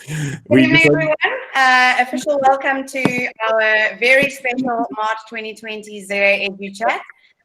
Good evening, everyone. Official welcome to our very special March 2020 ZAedu chat.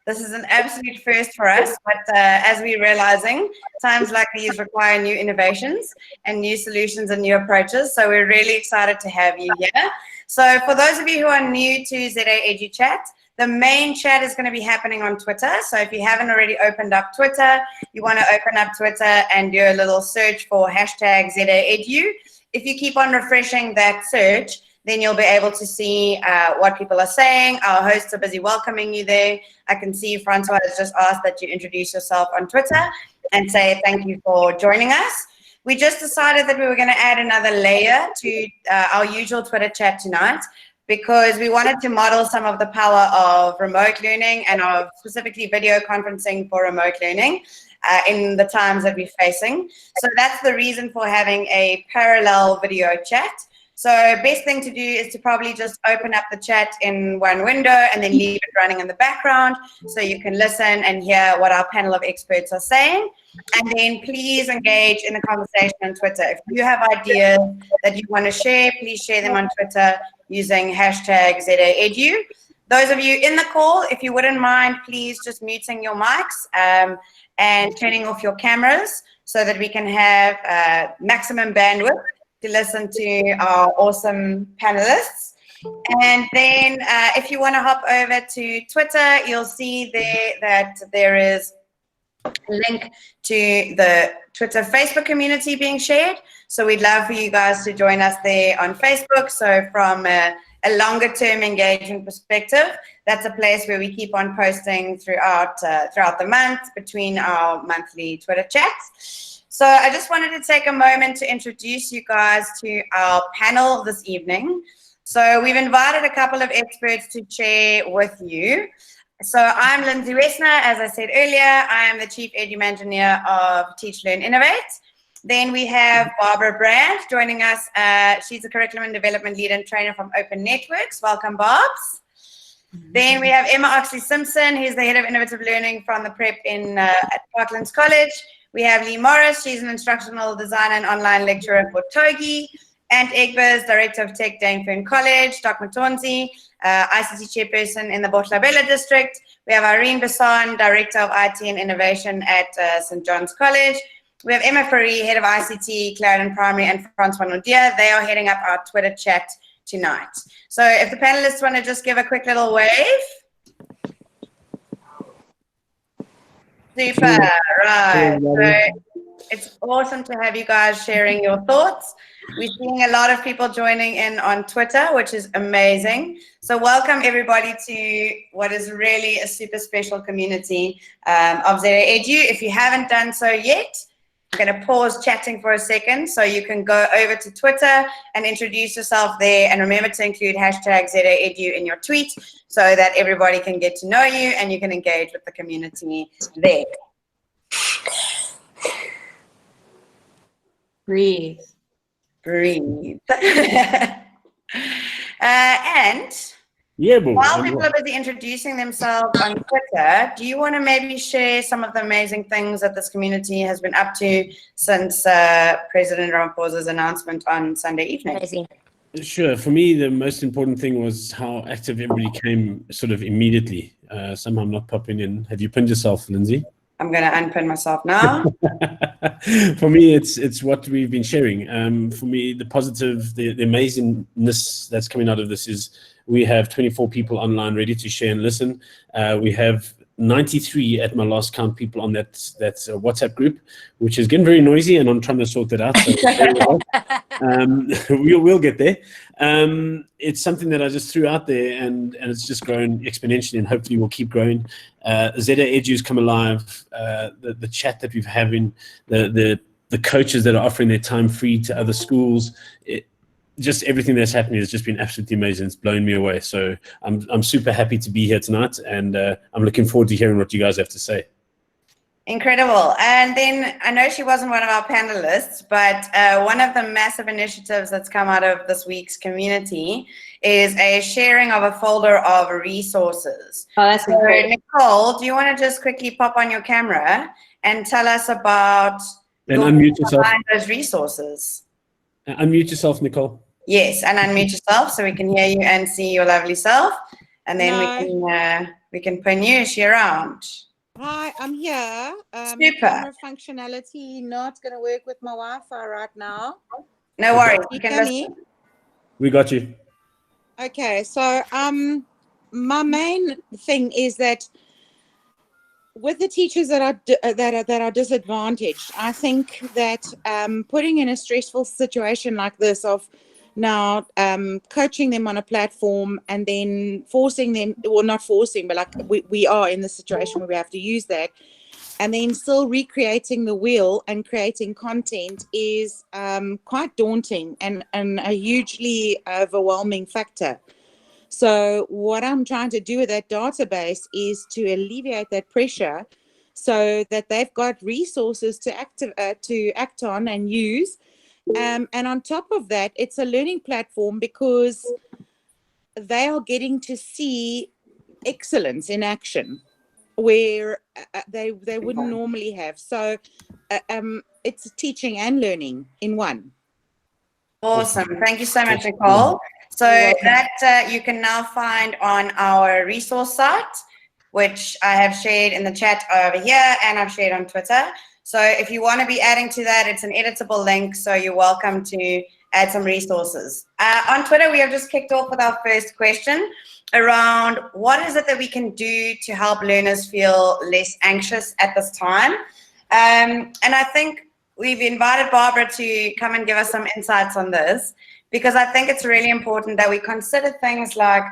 This is an absolute first for us, but as we're realizing, times like these require new innovations and new solutions and new approaches. So we're really excited to have you here. So for those of you who are new to ZAedu chat, the main chat is going to be happening on Twitter. So if you haven't already opened up Twitter, you want to open up Twitter and do a little search for hashtag ZAedu. If you keep on refreshing that search, then you'll be able to see what people are saying. Our hosts are busy welcoming you there. I can see Francois has just asked that you introduce yourself on Twitter and say thank you for joining us. We just decided that we were going to add another layer to our usual Twitter chat tonight, because we wanted to model some of the power of remote learning and of specifically video conferencing for remote learning in the times that we're facing. So that's the reason for having a parallel video chat. So best thing to do is to probably just open up the chat in one window and then leave it running in the background so you can listen and hear what our panel of experts are saying. And then please engage in the conversation on Twitter. If you have ideas that you want to share, please share them on Twitter using hashtag ZAedu. Those of you in the call, if you wouldn't mind, please just muting your mics and turning off your cameras so that we can have maximum bandwidth to listen to our awesome panelists. And then if you want to hop over to Twitter, you'll see there that there is a link to the Twitter Facebook community being shared. So we'd love for you guys to join us there on Facebook. So from a longer term engagement perspective, that's a place where we keep on posting throughout the month between our monthly Twitter chats. So I just wanted to take a moment to introduce you guys to our panel this evening. So we've invited a couple of experts to share with you. So I'm Lindsay Wessner, as I said earlier. I am the Chief Edu Engineer of Teach, Learn, Innovate. Then we have Barbara Brand joining us. She's a Curriculum and Development Lead and Trainer from Open Networks. Welcome, Barbs. Then we have Emma Oxley-Simpson, who's the Head of Innovative Learning from the Prep at Parklands College. We have Lee Morris. She's an Instructional Designer and Online Lecturer for TOGI. Ant Egbers, Director of Tech, Dane Fern College. Doc Matonzi, ICT Chairperson in the Botlabella District. We have Irene Bassan, Director of IT and Innovation at St. John's College. We have Emma Fourie, Head of ICT, Clarendon Primary, and Francois Naudier. They are heading up our Twitter chat tonight. So if the panelists want to just give a quick little wave. Super, right. So it's awesome to have you guys sharing your thoughts. We're seeing a lot of people joining in on Twitter, which is amazing. So welcome everybody to what is really a super special community of ZAedu. If you haven't done so yet, I'm going to pause chatting for a second so you can go over to Twitter and introduce yourself there, and remember to include hashtag ZAedu in your tweet so that everybody can get to know you and you can engage with the community there. Breathe. Breathe. And while people are busy introducing themselves on Twitter, do you want to maybe share some of the amazing things that this community has been up to since President Ramaphosa's announcement on Sunday evening? Amazing. Sure. For me, the most important thing was how active everybody came sort of immediately. Somehow I'm not popping in. Have you pinned yourself, Lindsay? I'm going to unpin myself now. For me, it's what we've been sharing. For me, the positive, the amazingness that's coming out of this is we have 24 people online ready to share and listen. We have 93 at my last count people on that WhatsApp group, which is getting very noisy, and I'm trying to sort that out. So we'll get there. It's something that I just threw out there, and it's just grown exponentially, and hopefully will keep growing. ZAedu's come alive. The chat that we've having, the coaches that are offering their time free to other schools. Just everything that's happening has just been absolutely amazing. It's blown me away. So I'm super happy to be here tonight, and I'm looking forward to hearing what you guys have to say. Incredible. And then I know she wasn't one of our panelists, but one of the massive initiatives that's come out of this week's community is a sharing of a folder of resources. Oh, that's so great. Nicole, do you want to just quickly pop on your camera and tell us about and unmute yourself. those resources? Unmute yourself, Nicole. Yes, and unmute yourself so we can hear you and see your lovely self. And then we can pin you. Is she around? Hi, I'm here. Super. Camera functionality not going to work with my Wi-Fi right now. No worries. You can listen. We got you. Okay, so my main thing is that with the teachers that are disadvantaged, I think that putting in a stressful situation like this of now coaching them on a platform and then forcing them, well, not forcing, but like we are in the situation where we have to use that, and then still recreating the wheel and creating content is quite daunting and a hugely overwhelming factor. So what I'm trying to do with that database is to alleviate that pressure so that they've got resources to act on and use. And on top of that, it's a learning platform because they are getting to see excellence in action where they wouldn't normally have. So it's teaching and learning in one. Awesome. Thank you so much, Nicole. So that you can now find on our resource site, which I have shared in the chat over here and I've shared on Twitter. So if you want to be adding to that, it's an editable link. So you're welcome to add some resources. On Twitter, we have just kicked off with our first question around what is it that we can do to help learners feel less anxious at this time. And I think we've invited Barbara to come and give us some insights on this, because I think it's really important that we consider things like,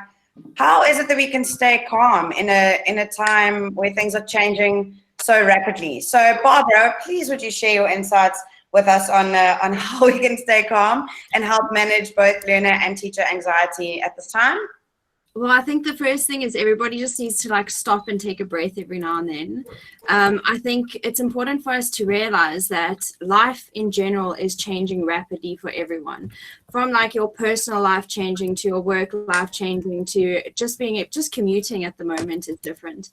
how is it that we can stay calm in a time where things are changing so rapidly? So Barbara, please would you share your insights with us on how we can stay calm and help manage both learner and teacher anxiety at this time? Well, I think the first thing is everybody just needs to like stop and take a breath every now and then. I think it's important for us to realize that life in general is changing rapidly for everyone, from like your personal life changing to your work life changing to just commuting at the moment is different.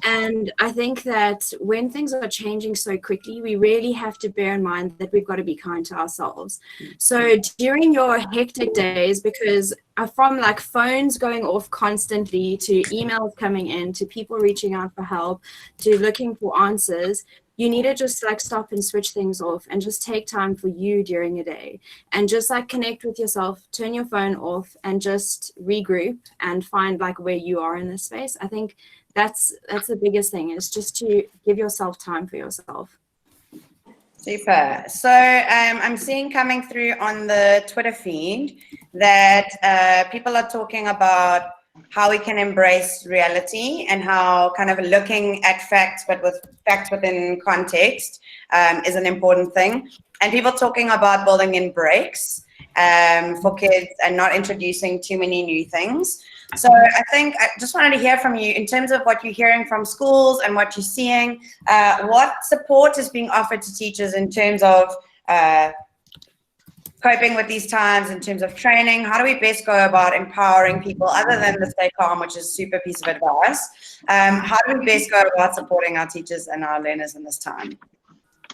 And I think that when things are changing so quickly, we really have to bear in mind that we've got to be kind to ourselves. So during your hectic days, because from like phones going off constantly to emails coming in to people reaching out for help to looking for answers, you need to just like stop and switch things off and just take time for you during a day and just like connect with yourself, turn your phone off and just regroup and find like where you are in this space. I think that's the biggest thing, is just to give yourself time for yourself. Super. So I'm seeing coming through on the Twitter feed that people are talking about how we can embrace reality and how kind of looking at facts, but with facts within context is an important thing. And people talking about building in breaks for kids and not introducing too many new things. So I think I just wanted to hear from you in terms of what you're hearing from schools and what you're seeing. What support is being offered to teachers in terms of coping with these times, in terms of training? How do we best go about empowering people other than the stay calm, which is a super piece of advice? How do we best go about supporting our teachers and our learners in this time?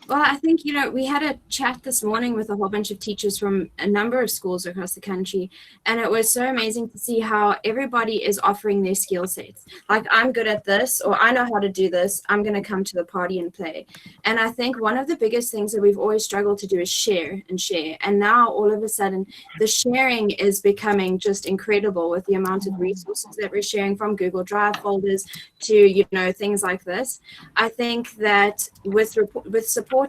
Well, I think, we had a chat this morning with a whole bunch of teachers from a number of schools across the country, and it was so amazing to see how everybody is offering their skill sets. Like, I'm good at this, or I know how to do this, I'm going to come to the party and play. And I think one of the biggest things that we've always struggled to do is share and share. And now all of a sudden, the sharing is becoming just incredible with the amount of resources that we're sharing, from Google Drive folders to, things like this. I think that with supporting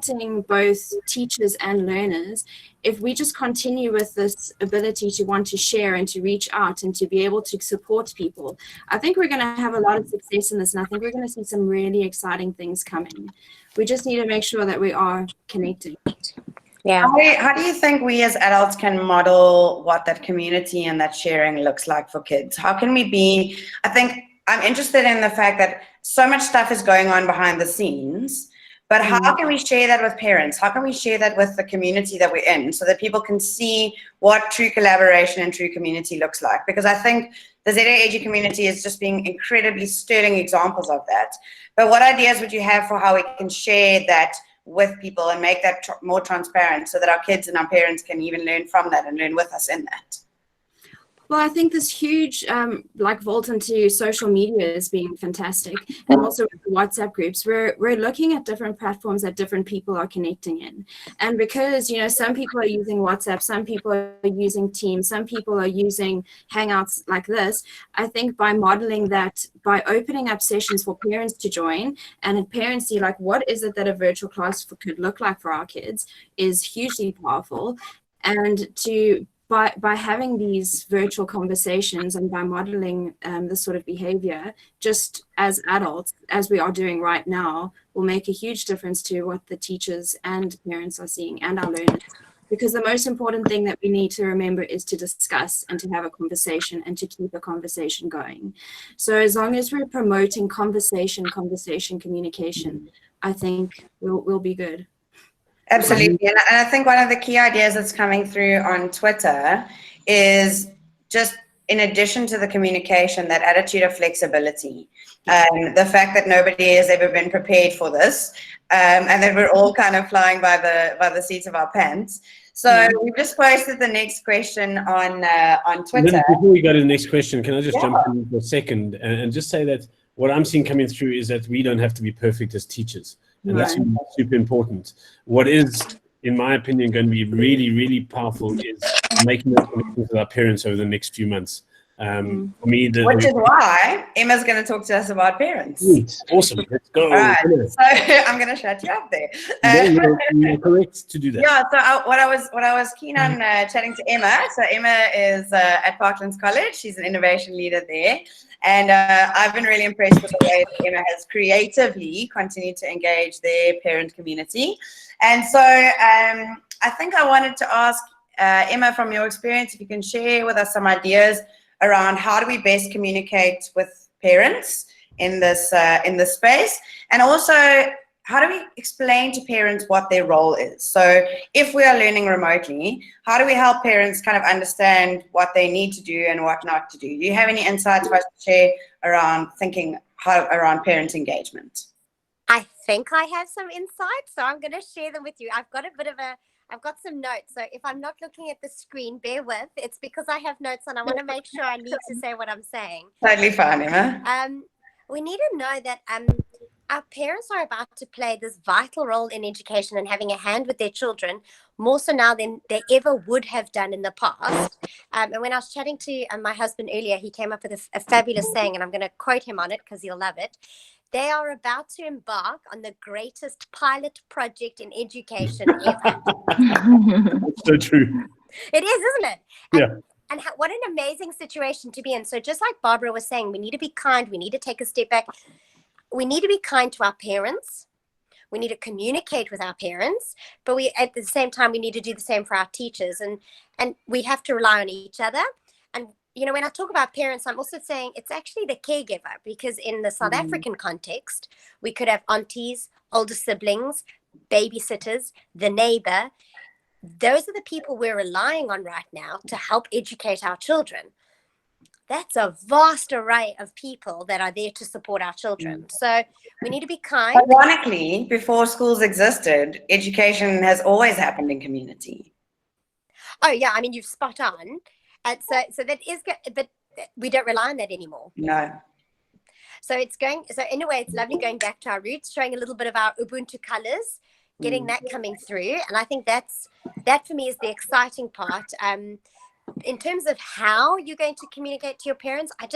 both teachers and learners, if we just continue with this ability to want to share and to reach out and to be able to support people, I think we're going to have a lot of success in this, and I think we're going to see some really exciting things coming. We just need to make sure that we are connected. Yeah. How do you think we as adults can model what that community and that sharing looks like for kids? How can we be, I think I'm interested in the fact that so much stuff is going on behind the scenes, but how can we share that with parents? How can we share that with the community that we're in so that people can see what true collaboration and true community looks like? Because I think the ZAedu community is just being incredibly sterling examples of that. But what ideas would you have for how we can share that with people and make that more transparent so that our kids and our parents can even learn from that and learn with us in that? Well, I think this huge vault into social media is being fantastic, and also with the WhatsApp groups, we're looking at different platforms that different people are connecting in, and because some people are using WhatsApp, some people are using Teams, some people are using Hangouts like this. I think by modeling that, by opening up sessions for parents to join, and parents see like what is it that a virtual class could look like for our kids, is hugely powerful, and by having these virtual conversations and by modeling this sort of behavior, just as adults, as we are doing right now, will make a huge difference to what the teachers and parents are seeing and our learners. Because the most important thing that we need to remember is to discuss and to have a conversation and to keep a conversation going. So as long as we're promoting conversation, communication, I think we'll be good. Absolutely. And I think one of the key ideas that's coming through on Twitter is just, in addition to the communication, that attitude of flexibility. The fact that nobody has ever been prepared for this, and that we're all kind of flying by the seats of our pants. So we just posted the next question on Twitter. Before we go to the next question, can I just jump in for a second and just say that what I'm seeing coming through is that we don't have to be perfect as teachers. And that's super important. What is, in my opinion, going to be really, really powerful is making those connections with our parents over the next few months. For me, which is why Emma's going to talk to us about parents. Sweet. Awesome. Let's go. All right. So I'm going to shut you up there. You're correct to do that. Yeah. So what I was keen on chatting to Emma. So Emma is at Parklands College. She's an innovation leader there. And I've been really impressed with the way that Emma has creatively continued to engage their parent community. And so I think I wanted to ask Emma, from your experience, if you can share with us some ideas around how do we best communicate with parents in this space, and also how do we explain to parents what their role is? So if we are learning remotely, how do we help parents kind of understand what they need to do and what not to do? Do you have any insights for us to share around thinking around parent engagement? I think I have some insights, so I'm going to share them with you. I've got some notes. So if I'm not looking at the screen, bear with. It's because I have notes and I want to make sure I need to say what I'm saying. Totally fine, Emma. We need to know that our parents are about to play this vital role in education and having a hand with their children, more so now than they ever would have done in the past. And when I was chatting to my husband earlier, he came up with a fabulous saying, and I'm going to quote him on it because he'll love it. They are about to embark on the greatest pilot project in education ever. That's so true. It is, isn't it? Yeah. And what an amazing situation to be in. So just like Barbara was saying, we need to be kind. We need to take a step back. We need to be kind to our parents. We need to communicate with our parents, but at the same time, we need to do the same for our teachers, and we have to rely on each other. And when I talk about parents, I'm also saying it's actually the caregiver, because in the South African context, we could have aunties, older siblings, babysitters, the neighbor. Those are the people we're relying on right now to help educate our children. That's a vast array of people that are there to support our children. So we need to be kind. Ironically, before schools existed, education has always happened in community. Oh, yeah. I mean, you've spot on. And so that is good, but we don't rely on that anymore. No. So in a way, it's lovely going back to our roots, showing a little bit of our Ubuntu colors, getting that coming through. And I think that for me is the exciting part. In terms of how you're going to communicate to your parents, I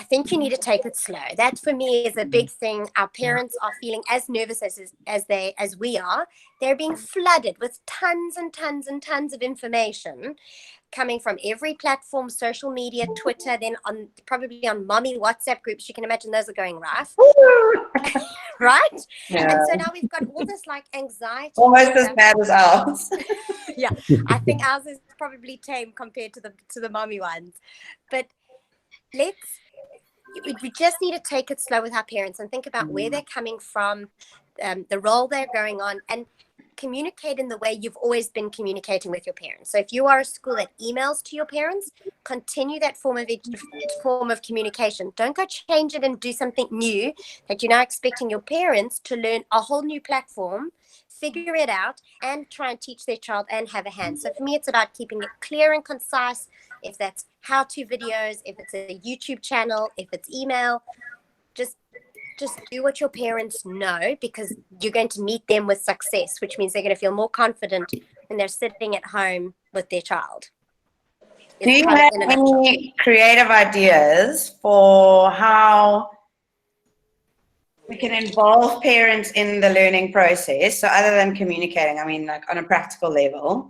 think you need to take it slow. That for me is a big thing. Our parents are feeling as nervous as we are. They're being flooded with tons and tons and tons of information coming from every platform, social media, Twitter, then probably on mommy WhatsApp groups. You can imagine those are going rough. Right? Yeah. And so now we've got all this like anxiety. Almost as bad as ours. Yeah, I think ours is probably tame compared to the mommy ones. But we just need to take it slow with our parents and think about where they're coming from, the role they're going on, and communicate in the way you've always been communicating with your parents. So if you are a school that emails to your parents, continue that form of communication. Don't go change it and do something new that you're now expecting your parents to learn a whole new platform, figure it out, and try and teach their child and have a hand. So for me, it's about keeping it clear and concise. If that's how-to videos, if it's a YouTube channel, if it's email, just do what your parents know, because you're going to meet them with success, which means they're going to feel more confident when they're sitting at home with their child. Do you have any creative ideas for how we can involve parents in the learning process? So other than communicating, I mean, like on a practical level,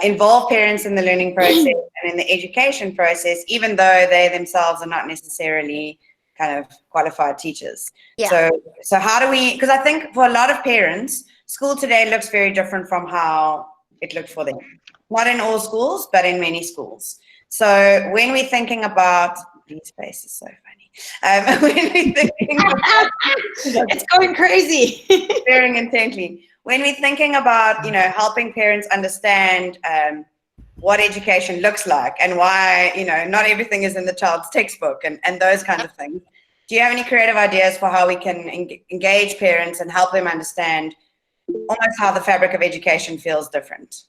involve parents in the learning process and in the education process, even though they themselves are not necessarily kind of qualified teachers. Yeah. So how do we, because I think for a lot of parents, school today looks very different from how it looked for them. Not in all schools, but in many schools. So when we're thinking about, these faces so funny. When we're thinking about, It's going crazy. staring intently. When we're thinking about, helping parents understand what education looks like and why, not everything is in the child's textbook and those kinds of things. Do you have any creative ideas for how we can engage parents and help them understand almost how the fabric of education feels different?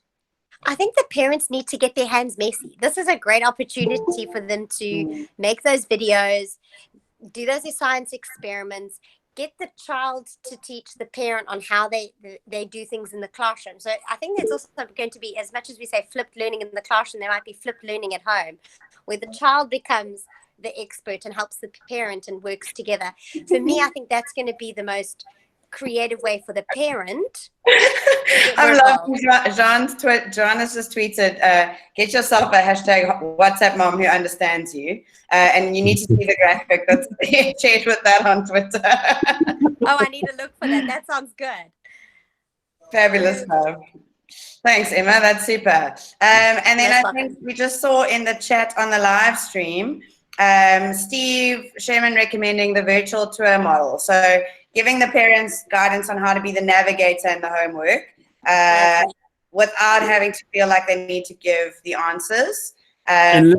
I think the parents need to get their hands messy. This is a great opportunity for them to make those videos, do those science experiments, get the child to teach the parent on how they do things in the classroom. So I think there's also going to be, as much as we say flipped learning in the classroom, there might be flipped learning at home, where the child becomes the expert and helps the parent and works together. For me, I think that's going to be the most creative way for the parent. I'm loving John has just tweeted, get yourself a hashtag WhatsApp mom who understands you. And you need to see the graphic that's shared with that on Twitter. Oh, I need to look for that. That sounds good. Fabulous stuff. Thanks, Emma. That's super. And then I think we just saw in the chat on the live stream, Steve Sherman recommending the virtual tour model. So giving the parents guidance on how to be the navigator in the homework without having to feel like they need to give the answers. And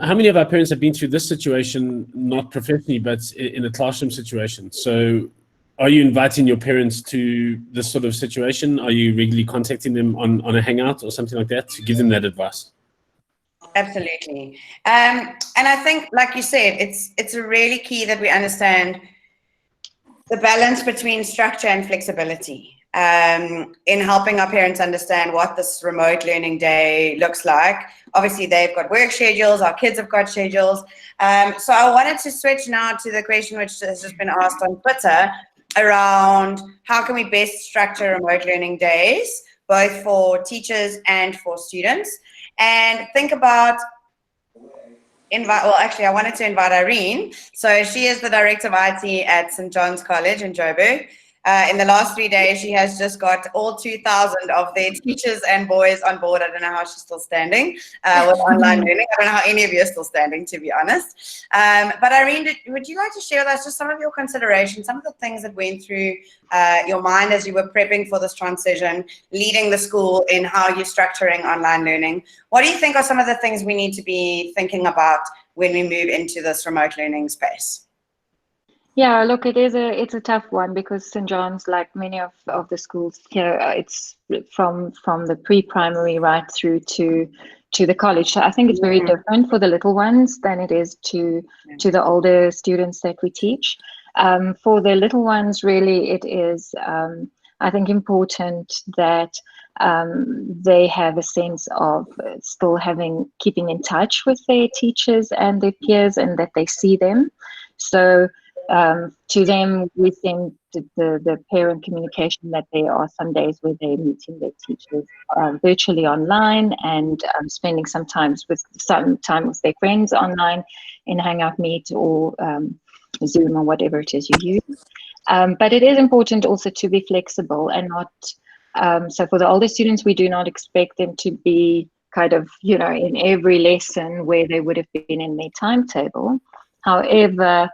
how many of our parents have been through this situation, not professionally, but in a classroom situation? So are you inviting your parents to this sort of situation? Are you regularly contacting them on a hangout or something like that to give them that advice? Absolutely. And I think, like you said, it's really key that we understand the balance between structure and flexibility in helping our parents understand what this remote learning day looks like. Obviously, they've got work schedules, our kids have got schedules. So I wanted to switch now to the question which has just been asked on Twitter around how can we best structure remote learning days, both for teachers and for students. And think about I wanted to invite Irene. So she is the director of IT at St. John's College in Joburg. In the last 3 days, she has just got all 2,000 of their teachers and boys on board. I don't know how she's still standing with online learning. I don't know how any of you are still standing, to be honest. But Irene, would you like to share with us just some of your considerations, some of the things that went through your mind as you were prepping for this transition, leading the school in how you're structuring online learning? What do you think are some of the things we need to be thinking about when we move into this remote learning space? Yeah, look, it's a tough one because St. John's, like many of the schools here, it's from the pre-primary right through to the college. So I think it's very different for the little ones than it is to the older students that we teach. For the little ones, really, it is I think important that they have a sense of still keeping in touch with their teachers and their peers, and that they see them. So to them, we send the parent communication that there are some days where they're meeting their teachers virtually online and spending some time with their friends online in Hangout Meet or Zoom or whatever it is you use. But it is important also to be flexible and not. So for the older students, we do not expect them to be kind of, in every lesson where they would have been in their timetable. However,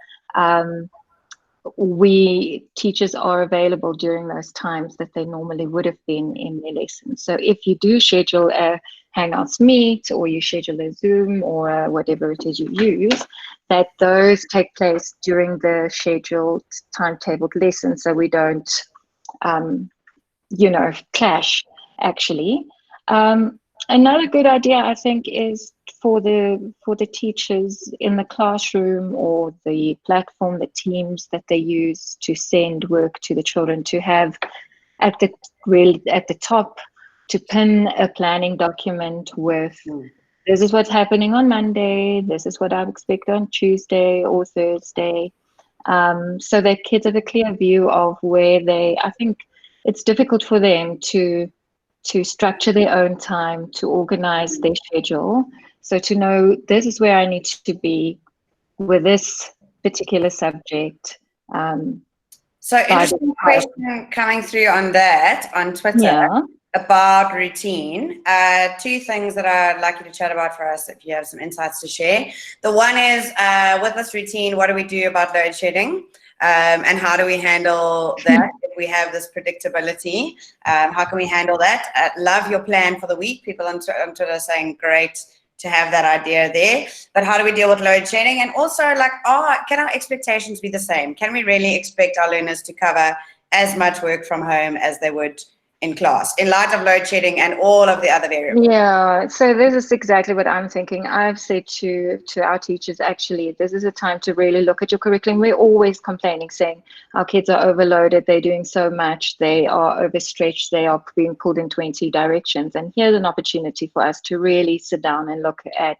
teachers are available during those times that they normally would have been in their lessons. So if you do schedule a Hangouts Meet, or you schedule a Zoom, or whatever it is you use, that those take place during the scheduled timetabled lessons, so we don't clash actually. Another good idea, I think, is for the teachers in the classroom, or the platform, the Teams that they use to send work to the children, to have at the top, to pin a planning document with, this is what's happening on Monday, this is what I expect on Tuesday or Thursday, so that kids have a clear view of where I think it's difficult for them to structure their own time, to organize their schedule. So to know, this is where I need to be with this particular subject. So interesting question coming through on that on Twitter about routine. Two things that I'd like you to chat about for us, if you have some insights to share. The one is, with this routine, what do we do about load shedding? And how do we handle that if we have this predictability? How can we handle that? Love your plan for the week. People on Twitter are saying, great to have that idea there. But how do we deal with load shedding? And also, like, can our expectations be the same? Can we really expect our learners to cover as much work from home as they would in class, in light of load shedding and all of the other variables? Yeah, so this is exactly what I'm thinking. I've said to our teachers, actually, this is a time to really look at your curriculum. We're always complaining, saying our kids are overloaded, they're doing so much, they are overstretched, they are being pulled in 20 directions. And here's an opportunity for us to really sit down and look at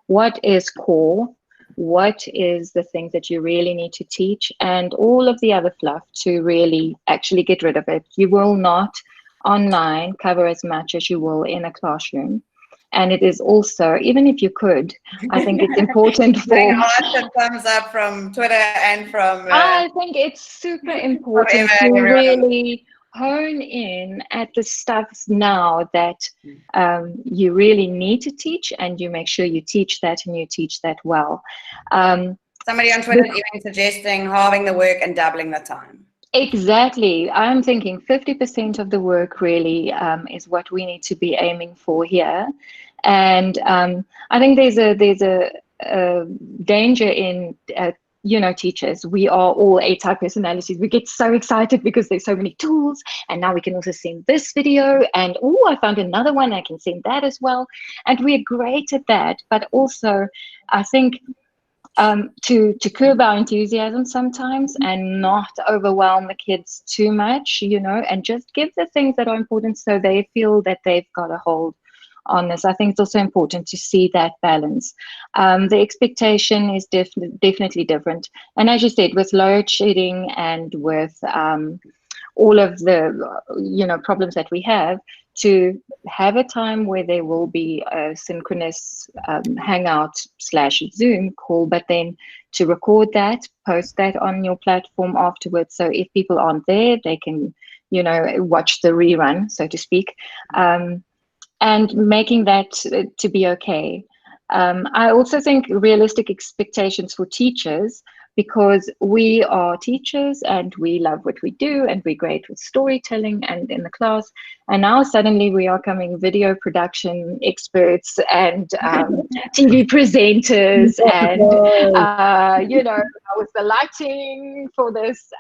what is core, what is the things that you really need to teach, and all of the other fluff to really actually get rid of it. You will not online cover as much as you will in a classroom. And it is also, even if you could, I think it's important for thumbs up from Twitter and from I think it's super important to really hone in at the stuff now that you really need to teach, and you make sure you teach that, and you teach that well. Somebody on Twitter even suggesting halving the work and doubling the time. Exactly. I'm thinking 50% of the work really is what we need to be aiming for here. And I think there's a danger in teachers. We are all A-type personalities. We get so excited because there's so many tools, and now we can also send this video, and I found another one, I can send that as well. And we're great at that, but also I think to curb our enthusiasm sometimes, and not overwhelm the kids too much, and just give the things that are important so they feel that they've got a hold on this. I think it's also important to see that balance. The expectation is definitely different. And as you said, with load shedding and with all of the problems that we have, to have a time where there will be a synchronous Hangout / Zoom call, but then to record that, post that on your platform afterwards. So if people aren't there, they can, watch the rerun, so to speak, and making that to be okay. I also think realistic expectations for teachers, because we are teachers and we love what we do, and we're great with storytelling and in the class. And now suddenly we are coming video production experts and TV presenters and, with the lighting for this.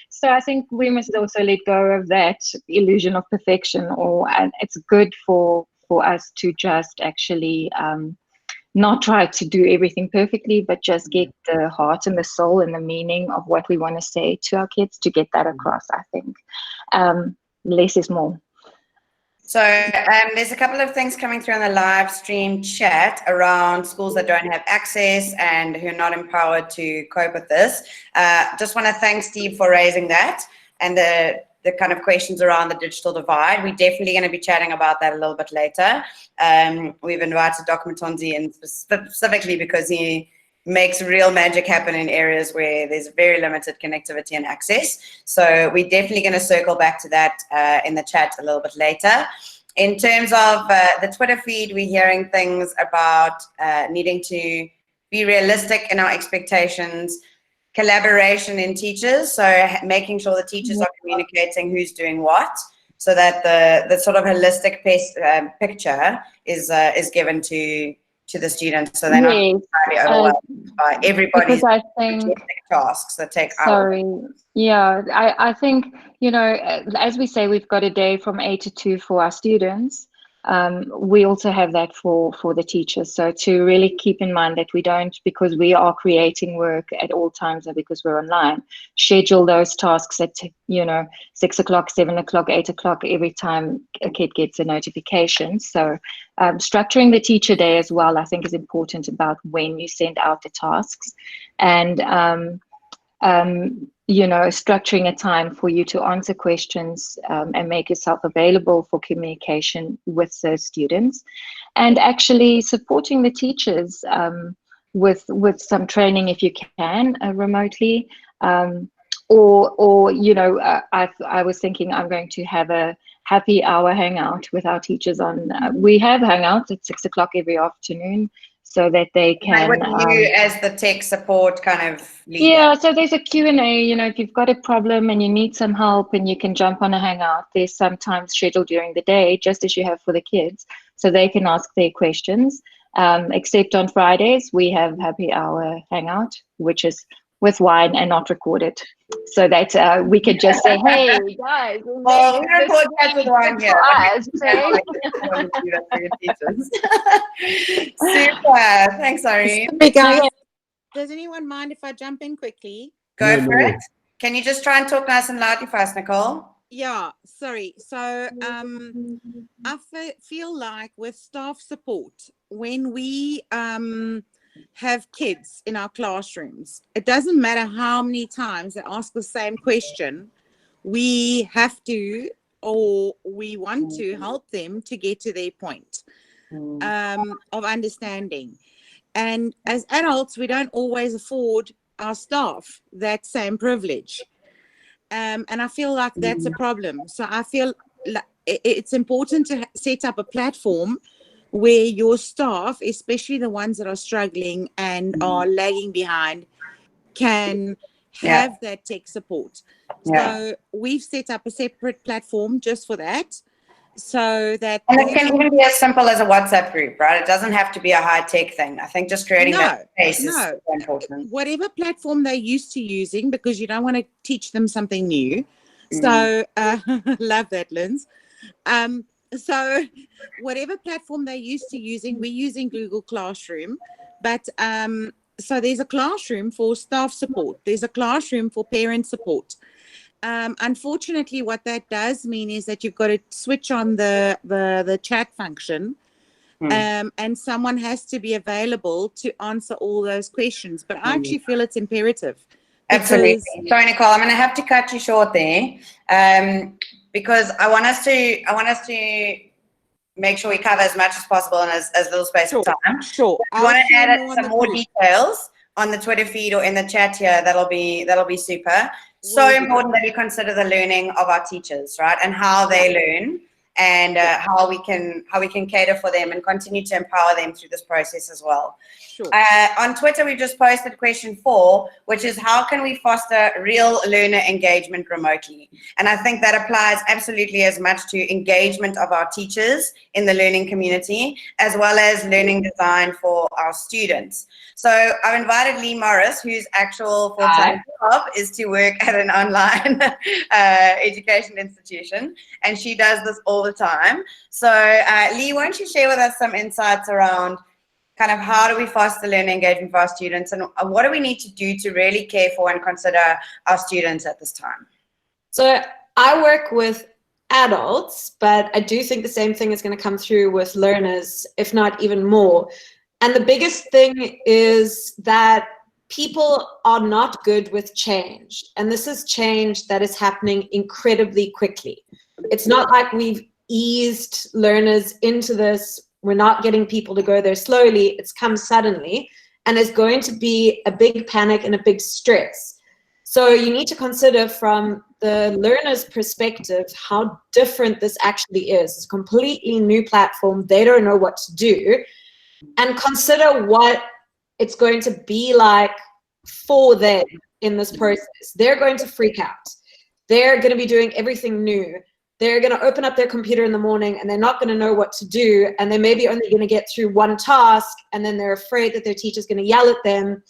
So I think we must also let go of that illusion of perfection, and it's good for us to just actually not try to do everything perfectly, but just get the heart and the soul and the meaning of what we want to say to our kids, to get that across. I think less is more. So there's a couple of things coming through on the live stream chat around schools that don't have access and who are not empowered to cope with this. Just want to thank Steve for raising that, and the kind of questions around the digital divide. We're definitely going to be chatting about that a little bit later. We've invited Dr. Matonzi in specifically because he makes real magic happen in areas where there's very limited connectivity and access. So we're definitely going to circle back to that in the chat a little bit later. In terms of the Twitter feed, we're hearing things about needing to be realistic in our expectations. collaboration in teachers, so making sure the teachers are communicating who's doing what, so that the sort of holistic picture is given to the students, so they're not entirely overwhelmed by everybody's because I think tasks that take hours. sorry, yeah, I think, you know, as we say, we've got a day from 8 to 2 for our students. We also have that for the teachers. So to really keep in mind that we don't, because we are creating work at all times and because we're online, schedule those tasks at, you know, 6 o'clock, 7 o'clock, 8 o'clock every time a kid gets a notification. So structuring the teacher day as well, I think, is important about when you send out the tasks, and you know, structuring a time for you to answer questions and make yourself available for communication with the students, and actually supporting the teachers with some training if you can remotely, or you know, I was thinking I'm going to have a happy hour hangout with our teachers on. We have hangouts at 6 o'clock every afternoon, so that they can. With you as the tech support kind of leader. Yeah, so there's a Q&A, you know, if you've got a problem and you need some help and you can jump on a hangout, there's sometimes scheduled during the day, just as you have for the kids, so they can ask their questions. Except on Fridays, we have happy hour hangout, which is with wine and not recorded, so that we could just say, hey guys, well, we record that with wine here. Super. Thanks, Irene. Sorry, guys. Does anyone mind if I jump in quickly? Go for it. Can you just try and talk nice and loudly for us, Nicole? Yeah, sorry. So I feel like with staff support, when we have kids in our classrooms, it doesn't matter how many times they ask the same question, we have to, or we want to help them to get to their point of understanding. And as adults, we don't always afford our staff that same privilege. And I feel like that's a problem. So I feel like it's important to set up a platform where your staff, especially the ones that are struggling and are lagging behind, can have that tech support. So we've set up a separate platform just for that. So that, and it can even be as simple as a WhatsApp group, right? It doesn't have to be a high-tech thing. I think just creating that space is so important. Whatever platform they're used to using, because you don't want to teach them something new. So love that, Linz. So whatever platform they're used to using, we're using Google Classroom, but so there's a classroom for staff support. There's a classroom for parent support. Unfortunately, what that does mean is that you've got to switch on the chat function, and someone has to be available to answer all those questions. But I actually feel it's imperative. Absolutely. Sorry, Nicole, I'm going to have to cut you short there, because I want us to make sure we cover as much as possible in as little space of time. Sure. If you want to add some more details on the Twitter feed or in the chat here, that'll be super. So important that we consider the learning of our teachers, right, and how they learn, and how we can cater for them and continue to empower them through this process as well. Sure. On Twitter, we've just posted question 4, which is how can we foster real learner engagement remotely? And I think that applies absolutely as much to engagement of our teachers in the learning community, as well as learning design for our students. So I've invited Lee Morris, whose actual full-time job is to work at an online education institution, and she does this all the time. So Lee, won't you share with us some insights around kind of how do we foster learning engagement for our students, and what do we need to do to really care for and consider our students at this time? So I work with adults, but I do think the same thing is going to come through with learners, if not even more. And the biggest thing is that people are not good with change. And this is change that is happening incredibly quickly. It's not like we've eased learners into this. We're not getting people to go there slowly. It's come suddenly, and there's going to be a big panic and a big stress. So you need to consider from the learner's perspective how different this actually is. It's a completely new platform. They don't know what to do. And consider what it's going to be like for them in this process. They're going to freak out. They're going to be doing everything new. They're going to open up their computer in the morning and they're not going to know what to do. And they're maybe only going to get through one task. And then they're afraid that their teacher's going to yell at them.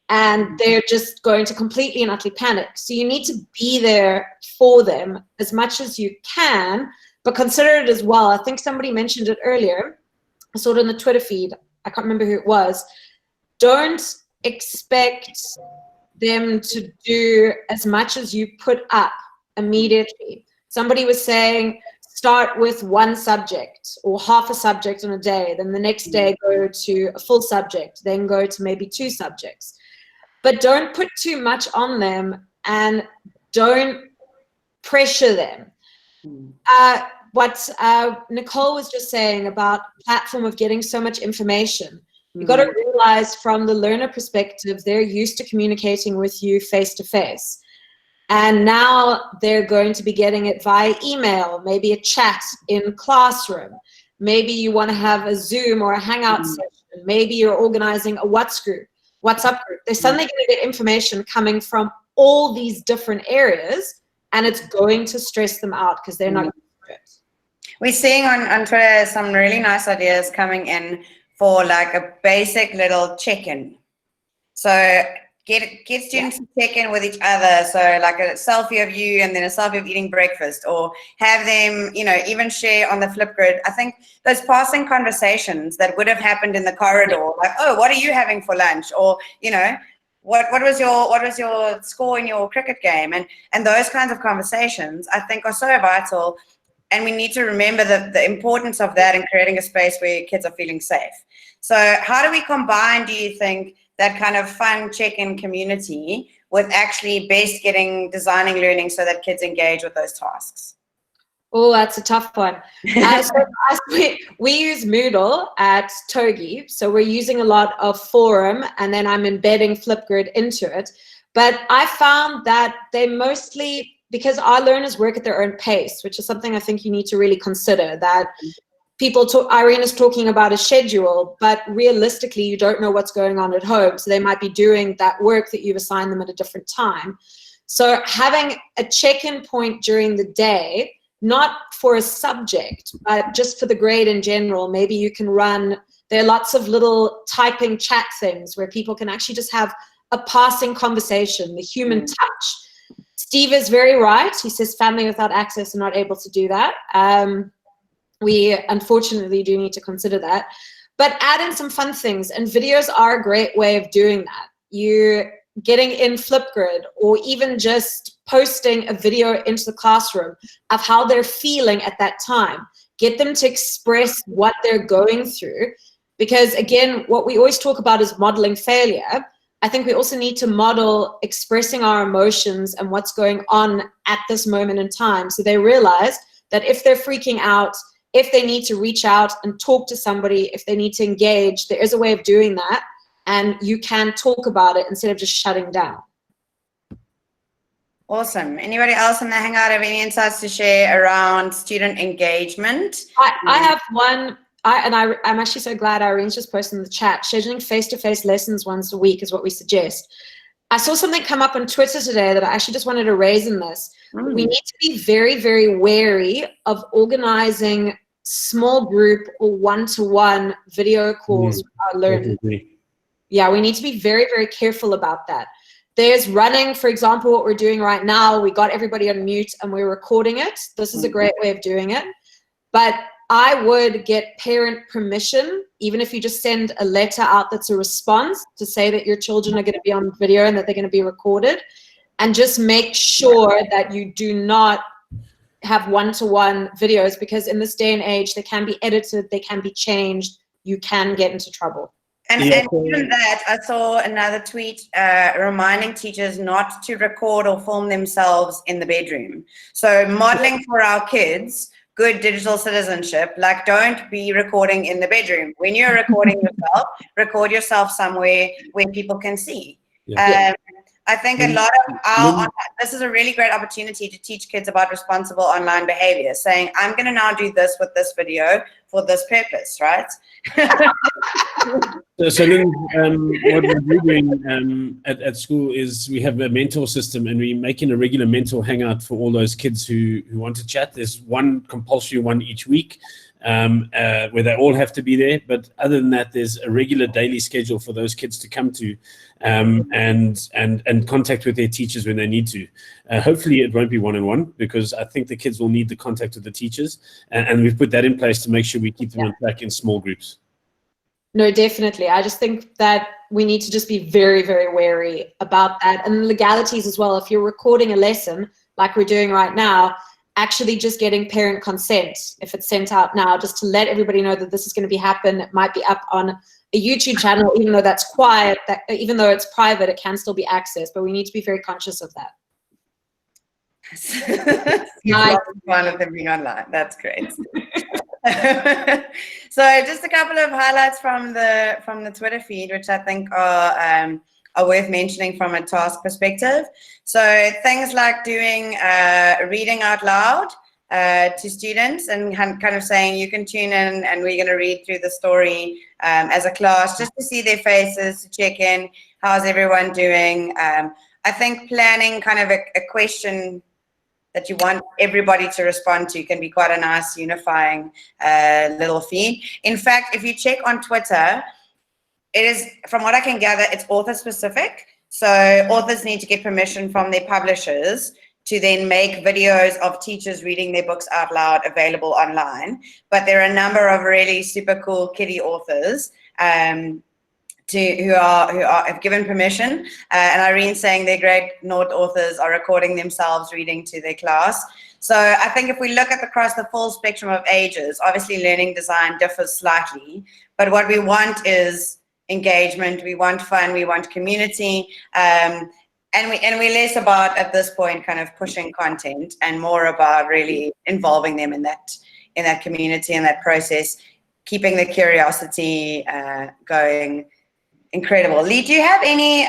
And they're just going to completely and utterly panic. So you need to be there for them as much as you can, but consider it as well. I think somebody mentioned it earlier. I saw it on the Twitter feed. I can't remember who it was. Don't expect them to do as much as you put up immediately. Somebody was saying, start with one subject or half a subject on a day, then the next day go to a full subject, then go to maybe 2 subjects. But don't put too much on them and don't pressure them. What Nicole was just saying about the platform of getting so much information, you've got to realize from the learner perspective, they're used to communicating with you face-to-face. And now they're going to be getting it via email, maybe a chat in classroom. Maybe you want to have a Zoom or a Hangout session. Maybe you're organizing a WhatsApp group. They're suddenly going to get information coming from all these different areas, and it's going to stress them out because they're not used to it. We're seeing on Twitter some really nice ideas coming in for like a basic little check-in. So get students to check in with each other. So like a selfie of you and then a selfie of eating breakfast, or have them, you know, even share on the Flipgrid. I think those passing conversations that would have happened in the corridor, like, oh, what are you having for lunch? Or, you know, what was your score in your cricket game? And those kinds of conversations, I think, are so vital. And we need to remember the importance of that in creating a space where kids are feeling safe. So how do we combine, do you think, that kind of fun check-in community with actually best designing learning so that kids engage with those tasks? Oh, that's a tough one. We use Moodle at Togi, so we're using a lot of Forum, and then I'm embedding Flipgrid into it. But I found that they mostly, because our learners work at their own pace, which is something I think you need to really consider, that Irene is talking about a schedule, but realistically, you don't know what's going on at home. So they might be doing that work that you've assigned them at a different time. So having a check-in point during the day, not for a subject, but just for the grade in general, maybe you can run, there are lots of little typing chat things where people can actually just have a passing conversation, the human touch. Steve is very right. He says family without access are not able to do that. We unfortunately do need to consider that, but add in some fun things, and videos are a great way of doing that. You're getting in Flipgrid, or even just posting a video into the classroom of how they're feeling at that time. Get them to express what they're going through, because again, what we always talk about is modeling failure. I think we also need to model expressing our emotions and what's going on at this moment in time, so they realize that if they're freaking out, if they need to reach out and talk to somebody, if they need to engage, there is a way of doing that, and you can talk about it instead of just shutting down. Awesome. Anybody else in the Hangout have any insights to share around student engagement? I have one, I'm actually so glad Irene's just posted in the chat. Scheduling face-to-face lessons once a week is what we suggest. I saw something come up on Twitter today that I actually just wanted to raise in this. We need to be very, very wary of organizing small group or one-to-one video calls with our learners. Yeah, we need to be very, very careful about that. There's running, for example, what we're doing right now, we got everybody on mute and we're recording it. This is a great way of doing it. But I would get parent permission, even if you just send a letter out that's a response to say that your children are going to be on video and that they're going to be recorded, and just make sure that you do not have one-to-one videos, because in this day and age, they can be edited, they can be changed, you can get into trouble. And even that, I saw another tweet reminding teachers not to record or film themselves in the bedroom. So modeling for our kids good digital citizenship, like don't be recording in the bedroom. When you're recording yourself, record yourself somewhere where people can see. I think a lot of our, this is a really great opportunity to teach kids about responsible online behavior, saying, I'm going to now do this with this video for this purpose, right? So Lynn, what we're doing at school is we have a mentor system, and we're making a regular mentor hangout for all those kids who want to chat. There's one compulsory one each week, where they all have to be there. But other than that, there's a regular daily schedule for those kids to come to, and contact with their teachers when they need to. Hopefully it won't be one-on-one, because I think the kids will need the contact with the teachers, and we've put that in place to make sure we keep them on track in small groups. No, definitely. I just think that we need to just be very, very wary about that. And the legalities as well. If you're recording a lesson like we're doing right now, actually just getting parent consent, if it's sent out now, just to let everybody know that this is going to be happen. It might be up on a YouTube channel, even though that's quiet, that even though it's private, it can still be accessed, but we need to be very conscious of that. One of them being online. That's great. So just a couple of highlights from the Twitter feed, which I think are worth mentioning from a task perspective. So things like doing reading out loud to students, and kind of saying, you can tune in and we're going to read through the story as a class, just to see their faces, to check in, how's everyone doing. I think planning kind of a question that you want everybody to respond to can be quite a nice unifying little feed. In fact, if you check on Twitter, it is, from what I can gather, it's author specific. So authors need to get permission from their publishers to then make videos of teachers reading their books out loud available online. But there are a number of really super cool kiddie authors who have given permission, and Irene's saying their grade Naught authors are recording themselves reading to their class. So I think if we look at across the full spectrum of ages, obviously learning design differs slightly, but what we want is engagement, we want fun, we want community, and we're less about, at this point, kind of pushing content, and more about really involving them in that community and that process, keeping the curiosity going. Incredible. Lee, do you have any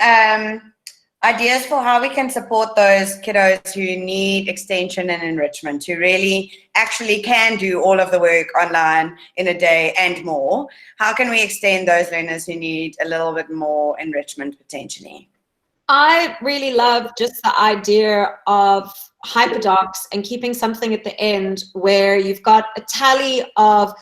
ideas for how we can support those kiddos who need extension and enrichment, who really actually can do all of the work online in a day and more? How can we extend those learners who need a little bit more enrichment potentially? I really love just the idea of hyperdocs and keeping something at the end where you've got a tally of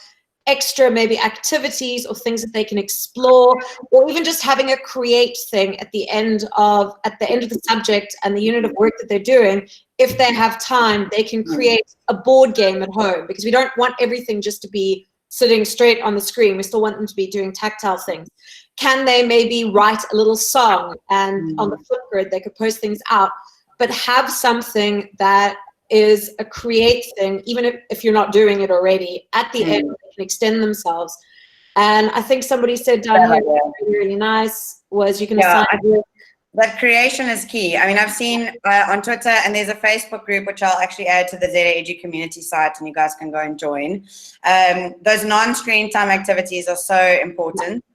extra maybe activities or things that they can explore, or even just having a create thing at the end of the subject and the unit of work that they're doing. If they have time, they can create a board game at home, because we don't want everything just to be sitting straight on the screen. We still want them to be doing tactile things. Can they maybe write a little song, and on the Flipgrid they could post things out, but have something that is a create thing, even if you're not doing it already, at the end they can extend themselves. And I think somebody said down here, really, really nice, was you can assign that creation is key. I mean, I've seen on Twitter, and there's a Facebook group which I'll actually add to the ZAedu community site, and you guys can go and join. Those non-screen time activities are so important.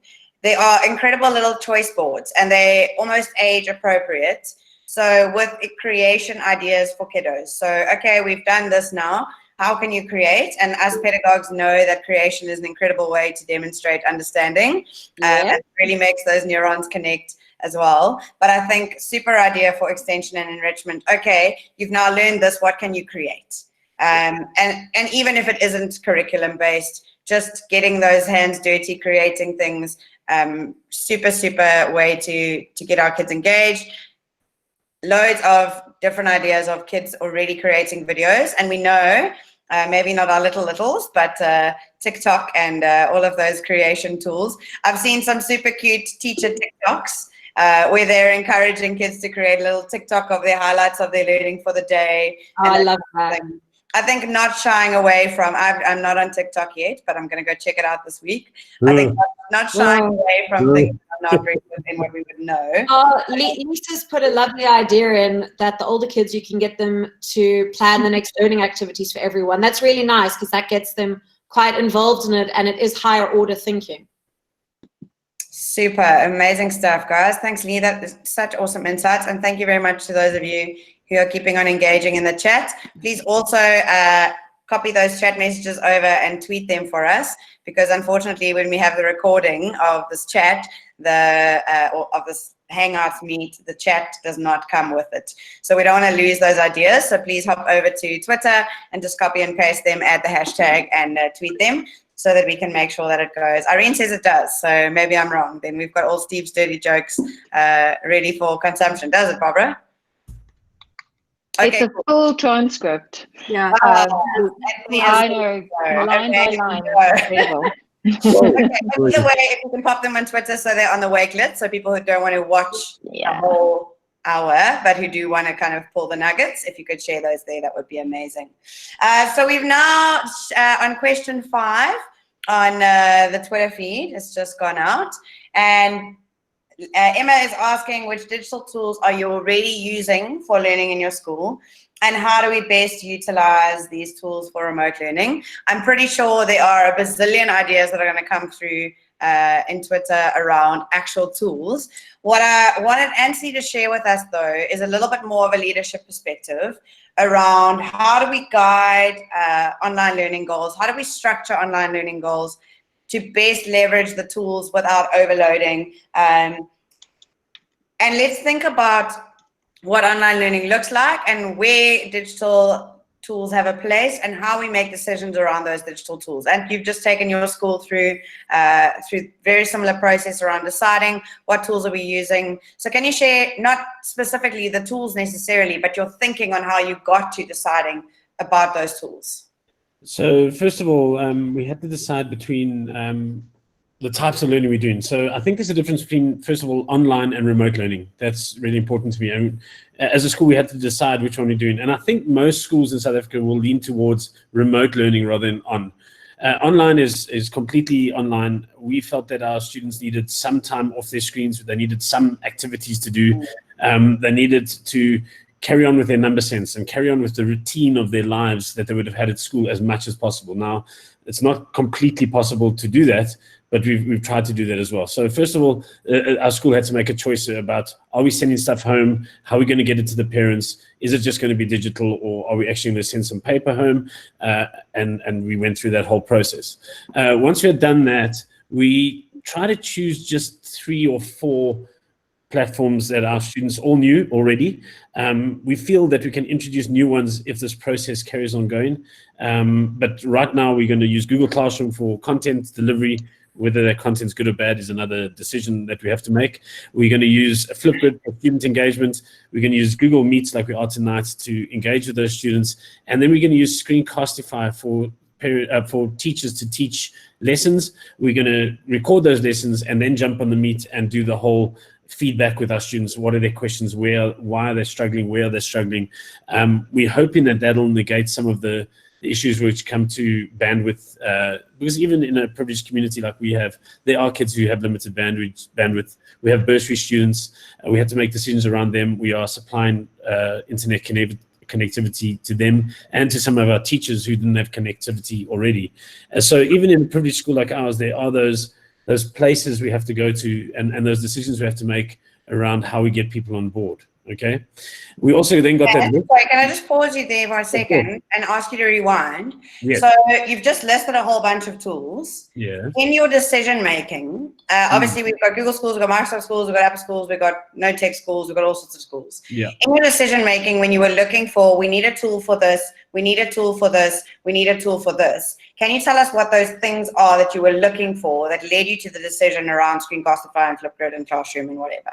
They are incredible little choice boards, and they almost age appropriate. So with creation ideas for kiddos. So, okay, we've done this now. How can you create? And as pedagogues know that creation is an incredible way to demonstrate understanding. It really makes those neurons connect as well. But I think super idea for extension and enrichment. Okay, you've now learned this. What can you create? And even if it isn't curriculum based, just getting those hands dirty, creating things, super way to get our kids engaged. Loads of different ideas of kids already creating videos, and we know maybe not our littles, but TikTok and all of those creation tools. I've seen some super cute teacher TikToks where they're encouraging kids to create a little TikTok of their highlights of their learning for the day. Oh, I love that. I think not shying away from, I'm not on TikTok yet, but I'm going to go check it out this week. I think not shying away from things that are not very within what we would know. Lisa's put a lovely idea in that the older kids, you can get them to plan the next learning activities for everyone. That's really nice, because that gets them quite involved in it, and it is higher order thinking. Super, amazing stuff, guys. Thanks, Lee. That is such awesome insights. And thank you very much to those of you who are keeping on engaging in the chat. Please also copy those chat messages over and tweet them for us, because unfortunately, when we have the recording of this chat, or of this Hangouts meet, the chat does not come with it. So we don't want to lose those ideas. So please hop over to Twitter and just copy and paste them, add the hashtag, and tweet them, so that we can make sure that it goes. Irene says it does, so maybe I'm wrong. Then we've got all Steve's dirty jokes ready for consumption. Does it, Barbara? It's a full transcript. Yeah. I know, line by line. Okay, either way, if you can pop them on Twitter so they're on the wakelet, so people who don't want to watch the whole hour, but who do want to kind of pull the nuggets, if you could share those there, that would be amazing. So we've now, on question 5 on the Twitter feed, it's just gone out, and Emma is asking, which digital tools are you already using for learning in your school, and how do we best utilize these tools for remote learning? I'm pretty sure there are a bazillion ideas that are going to come through in Twitter around actual tools. What I wanted Anthony to share with us, though, is a little bit more of a leadership perspective around how do we guide online learning goals, how do we structure online learning goals to best leverage the tools without overloading. And let's think about what online learning looks like and where digital tools have a place and how we make decisions around those digital tools. And you've just taken your school through very similar process around deciding what tools are we using. So can you share, not specifically the tools necessarily, but your thinking on how you got to deciding about those tools? So first of all, we had to decide between the types of learning we're doing. So I think there's a difference between, first of all, online and remote learning. That's really important to me. And as a school, we had to decide which one we're doing. And I think most schools in South Africa will lean towards remote learning rather than on. Online is completely online. We felt that our students needed some time off their screens. They needed some activities to do. They needed to carry on with their number sense and carry on with the routine of their lives that they would have had at school as much as possible. Now, it's not completely possible to do that, but we've tried to do that as well. So first of all, our school had to make a choice about, are we sending stuff home? How are we going to get it to the parents? Is it just going to be digital, or are we actually going to send some paper home? And we went through that whole process. Once we had done that, we try to choose just 3 or 4 platforms that our students all knew already. We feel that we can introduce new ones if this process carries on going. But right now we're going to use Google Classroom for content delivery. Whether that content's good or bad is another decision that we have to make. We're going to use Flipgrid for student engagement. We're going to use Google Meets like we are tonight to engage with those students. And then we're going to use Screencastify for teachers to teach lessons. We're going to record those lessons and then jump on the Meet and do the whole feedback with our students. What are their questions? Why are they struggling? Where are they struggling? We're hoping that that'll negate some of the issues which come to bandwidth, because even in a privileged community like we have, there are kids who have limited bandwidth. We have bursary students. We have to make decisions around them. We are supplying internet connectivity to them and to some of our teachers who didn't have connectivity already. So even in a privileged school like ours, there are those places we have to go to and those decisions we have to make around how we get people on board. Okay. We also then got that. Sorry, can I just pause you there for a second and ask you to rewind? Yes. So you've just listed a whole bunch of tools. Yeah. In your decision making, obviously we've got Google schools, we've got Microsoft schools, we've got Apple schools, we've got no tech schools, we've got all sorts of schools. Yeah. In your decision making, when you were looking for, we need a tool for this, we need a tool for this, we need a tool for this. Can you tell us what those things are that you were looking for that led you to the decision around Screencastify and Flipgrid and Classroom and whatever?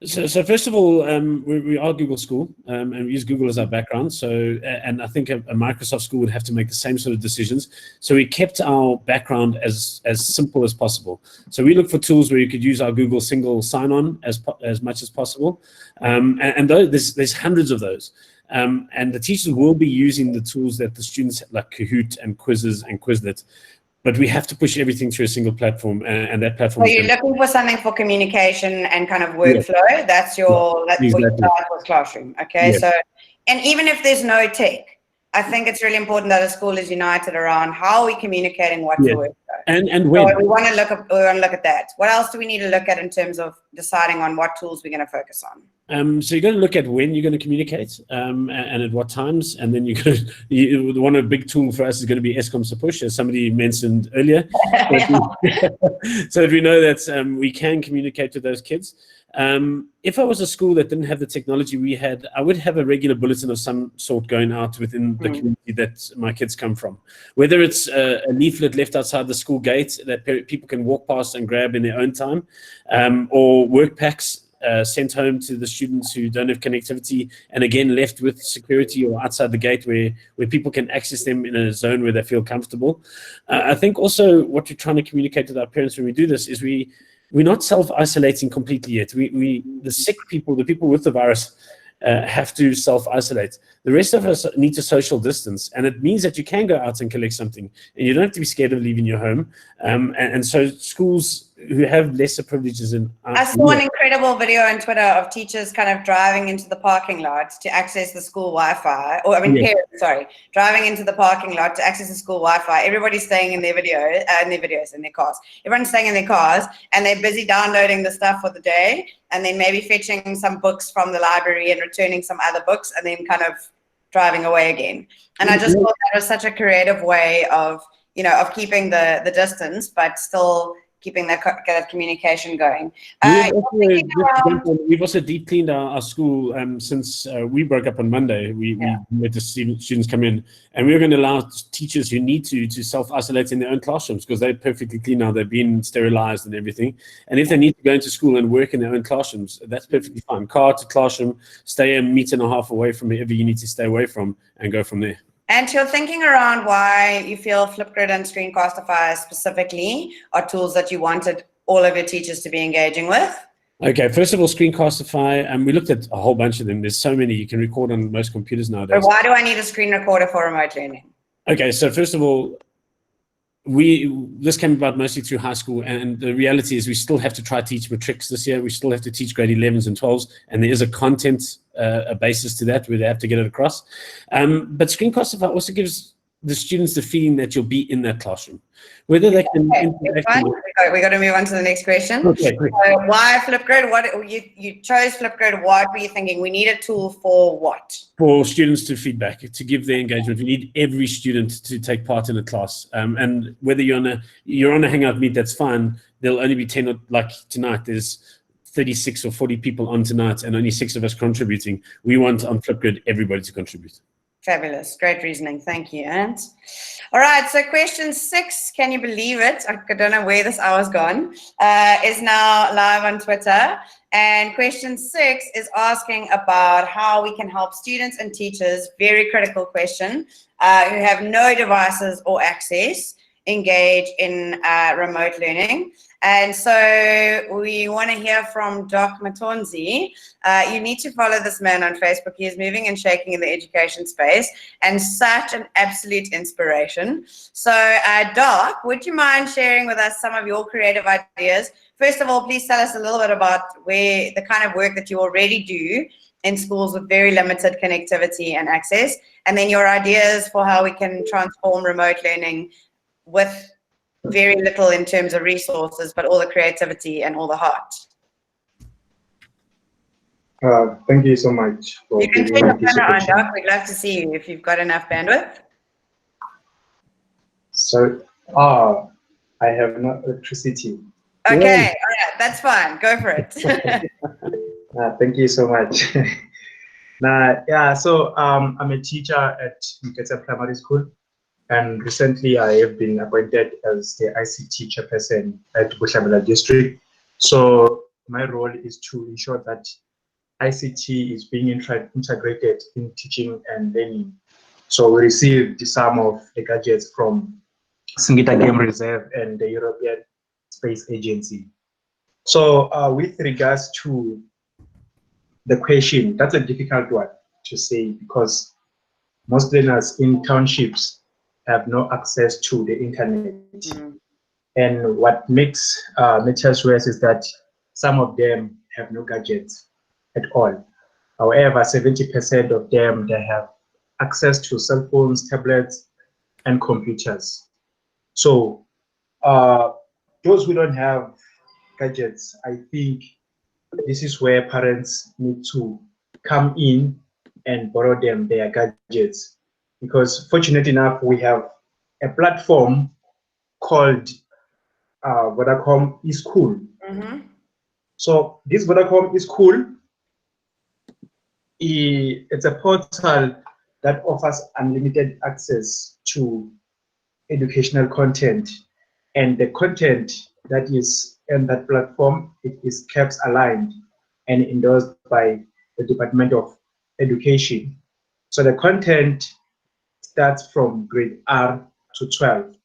So first of all, we are Google school, and we use Google as our background. So, and I think a Microsoft school would have to make the same sort of decisions. So we kept our background as simple as possible. So we look for tools where you could use our Google single sign-on as much as possible. And there's hundreds of those. And the teachers will be using the tools that the students like Kahoot and Quizzes and Quizlet. But we have to push everything through a single platform, and that platform. So you're looking for something for communication and kind of workflow. Yeah. That's what you start with Classroom. Okay. Yeah. So, and even if there's no tech, I think it's really important that a school is united around how are we communicating what to work. And when. So we want to look at that. What else do we need to look at in terms of deciding on what tools we're going to focus on? So you're going to look at when you're going to communicate and at what times, and then one of the big tool for us is going to be ESCOM push, as somebody mentioned earlier, so that we know that we can communicate with those kids. If I was a school that didn't have the technology we had, I would have a regular bulletin of some sort going out within the community that my kids come from. Whether it's a leaflet left outside the school gate that people can walk past and grab in their own time, or work packs sent home to the students who don't have connectivity, and again left with security or outside the gate where people can access them in a zone where they feel comfortable. I think also what we're trying to communicate with our parents when we do this is we're not self-isolating completely yet. The sick people, the people with the virus, have to self-isolate. The rest of us need to social distance, and it means that you can go out and collect something, and you don't have to be scared of leaving your home. And so schools who have lesser privileges I saw an incredible video on Twitter of teachers kind of driving into the parking lot to access the school Wi-Fi, or parents, driving into the parking lot to access the school Wi-Fi. Everybody's staying in their in their cars. Everyone's staying in their cars, and they're busy downloading the stuff for the day, and then maybe fetching some books from the library and returning some other books, and then kind of driving away again. And I just thought that was such a creative way of keeping the distance, but still keeping that communication going. We've also deep cleaned our school since we broke up on Monday. We let the students come in, and we're going to allow teachers who need to self-isolate in their own classrooms, because they're perfectly clean now. They've been sterilized and everything. And if they need to go into school and work in their own classrooms, that's perfectly fine. Car to classroom, stay 1.5 meters away from wherever you need to stay away from, and go from there. And you're thinking around why you feel Flipgrid and Screencastify specifically are tools that you wanted all of your teachers to be engaging with? Okay, first of all, Screencastify, we looked at a whole bunch of them. There's so many you can record on most computers nowadays. But why do I need a screen recorder for remote learning? Okay, so first of all, this came about mostly through high school, and the reality is we still have to try to teach matrics this year. We still have to teach grade 11s and 12s, and there is a content a basis to that where they have to get it across. But Screencastify also gives the students the feeling that you'll be in that classroom, whether they can. We got to move on to the next question. Okay, so why Flipgrid? What you chose Flipgrid? What were you thinking? We need a tool for what? For students to feedback, to give their engagement. We need every student to take part in a class. And whether you're on a Hangout meet, that's fine. There'll only be 10, like tonight. There's 36 or 40 people on tonight, and only 6 of us contributing. We want on Flipgrid everybody to contribute. Fabulous. Great reasoning. Thank you, Ant. All right. So question 6, can you believe it? I don't know where this hour's gone, is now live on Twitter. And question 6 is asking about how we can help students and teachers, very critical question, who have no devices or access, engage in remote learning. And so we want to hear from Doc Matonzi. You need to follow this man on Facebook. He is moving and shaking in the education space and such an absolute inspiration. So Doc, would you mind sharing with us some of your creative ideas? First of all, please tell us a little bit about the kind of work that you already do in schools with very limited connectivity and access, and then your ideas for how we can transform remote learning with very little in terms of resources, but all the creativity and all the heart. Thank you so much. You can turn your camera on, Doc. We'd love to see you if you've got enough bandwidth. So, I have no electricity. Okay, all right, that's fine. Go for it. Thank you so much. So I'm a teacher at Mketa Primary School. And recently, I have been appointed as the ICT chairperson at Bushabela District. So my role is to ensure that ICT is being integrated in teaching and learning. So we received some of the gadgets from Singita Game Reserve and the European Space Agency. So with regards to the question, that's a difficult one to say, because most learners in townships have no access to the internet. And what makes matters worse is that some of them have no gadgets at all. However, 70% of them, they have access to cell phones, tablets, and computers. So those who don't have gadgets, I think this is where parents need to come in and borrow them their gadgets. Because fortunate enough, we have a platform called Vodacom eSchool. So this Vodacom eSchool, it's a portal that offers unlimited access to educational content, and the content that is in that platform, it is kept aligned and endorsed by the Department of Education. So the content starts from grade R to 12,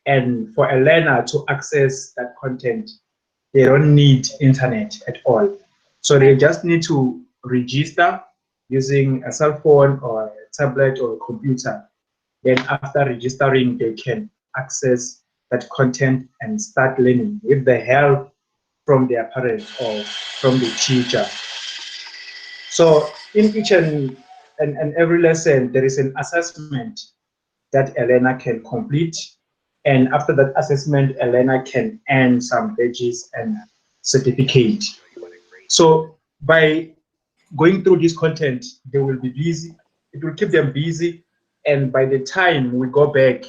and for a learner to access that content, they don't need internet at all. So they just need to register using a cell phone or a tablet or a computer. Then after registering, they can access that content and start learning with the help from their parents or from the teacher. So in each and every lesson, there is an assessment that a learner can complete. And after that assessment, a learner can earn some badges and certificate. So by going through this content, they will be busy. It will keep them busy. And by the time we go back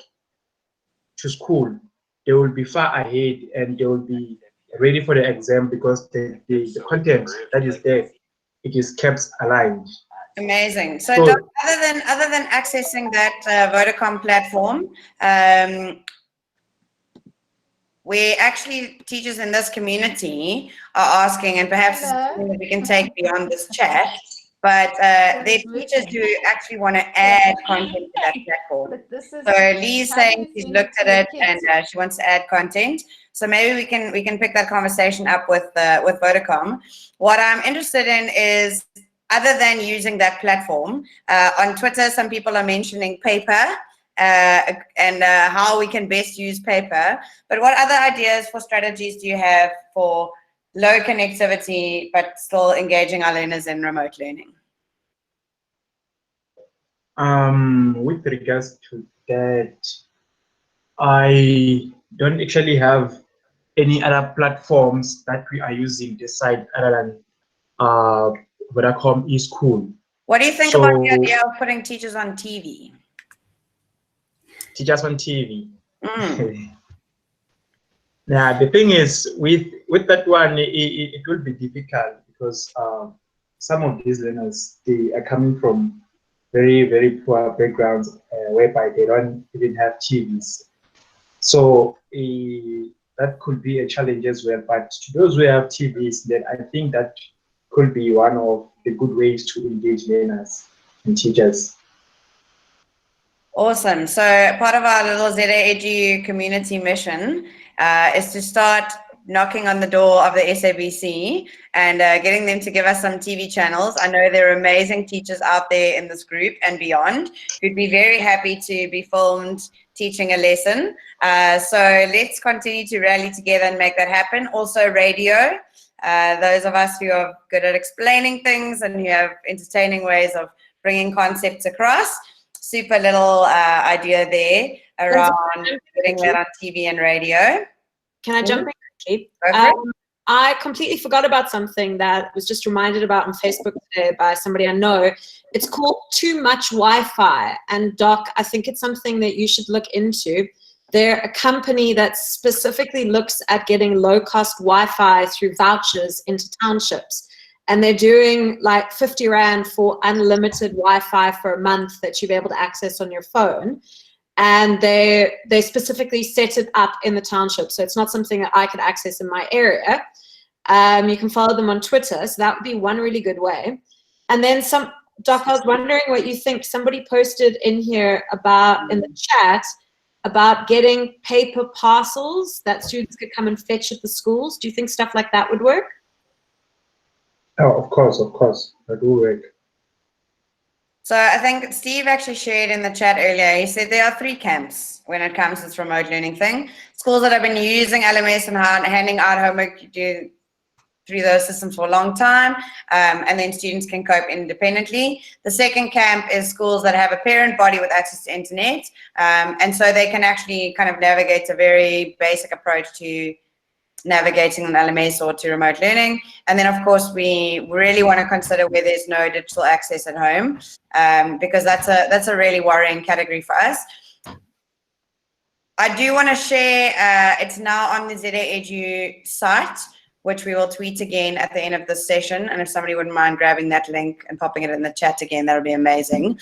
to school, they will be far ahead and they will be ready for the exam because the content that is there, it is kept aligned. Amazing. So, Doc, other than accessing that Vodacom platform, where actually teachers in this community are asking, and perhaps we can take beyond this chat, but they're teachers who actually want to add content to that platform. So Lee's saying she's looked at it and she wants to add content. So maybe we can pick that conversation up with Vodacom. What I'm interested in is, other than using that platform, on Twitter, some people are mentioning paper and how we can best use paper. But what other ideas for strategies do you have for low connectivity but still engaging our learners in remote learning? With regards to that, I don't actually have any other platforms that we are using this side other than Vodacom eSchool. What do you think about the idea of putting teachers on TV? Teachers on TV. Yeah, the thing is, with that one, it will be difficult because some of these learners, they are coming from very, very poor backgrounds whereby they don't even have TVs. So that could be a challenge as well. But to those who have TVs, then I think that could be one of the good ways to engage learners and teachers. Awesome. So part of our little ZAedu community mission is to start knocking on the door of the SABC and getting them to give us some TV channels. I know there are amazing teachers out there in this group and beyond who'd be very happy to be filmed teaching a lesson. So let's continue to rally together and make that happen. Also radio. Those of us who are good at explaining things and who have entertaining ways of bringing concepts across. Super little idea there around getting that on TV and radio. Can I jump in quickly? I completely forgot about something that was just reminded about on Facebook today by somebody I know. It's called Too Much Wi-Fi. And Doc, I think it's something that you should look into. They're a company that specifically looks at getting low-cost Wi-Fi through vouchers into townships. And they're doing like 50 Rand for unlimited Wi-Fi for a month that you'll be able to access on your phone. And they specifically set it up in the township. So it's not something that I could access in my area. You can follow them on Twitter. So that would be one really good way. And then Doc, I was wondering what you think. Somebody posted in here in the chat about getting paper parcels that students could come and fetch at the schools. Do you think stuff like that would work? Oh, of course, that will work. So I think Steve actually shared in the chat earlier, he said there are 3 camps when it comes to this remote learning thing. Schools that have been using LMS and handing out homework through those systems for a long time, and then students can cope independently. The second camp is schools that have a parent body with access to internet, and so they can actually kind of navigate a very basic approach to navigating an LMS or to remote learning. And then, of course, we really want to consider where there's no digital access at home, because that's a really worrying category for us. I do want to share, it's now on the ZAedu site, which we will tweet again at the end of this session. And if somebody wouldn't mind grabbing that link and popping it in the chat again, that would be amazing.